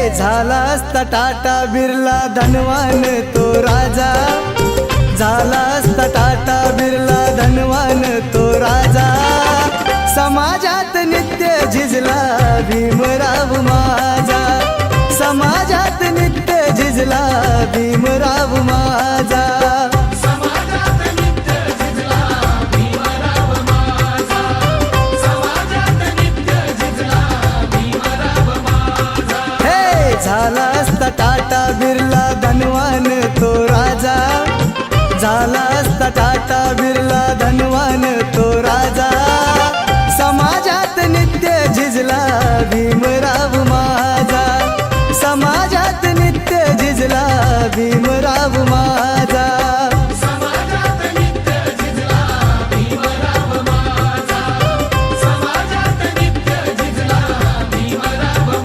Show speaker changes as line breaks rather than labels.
झाला असता टाटा बिर्ला धनवान तो राजा, झाला असता टाटा बिर्ला धनवान तो राजा। समाजात नित्य झिजला भीमराव माझा, समाजात नित्य झिजला भीमराव माझा। झाला असता टाटा बिर्ला धनवान तो राजा, झाला असता टाटा बिर्ला धनवान तो राजा। समाजात नित्य झिजला भीमराव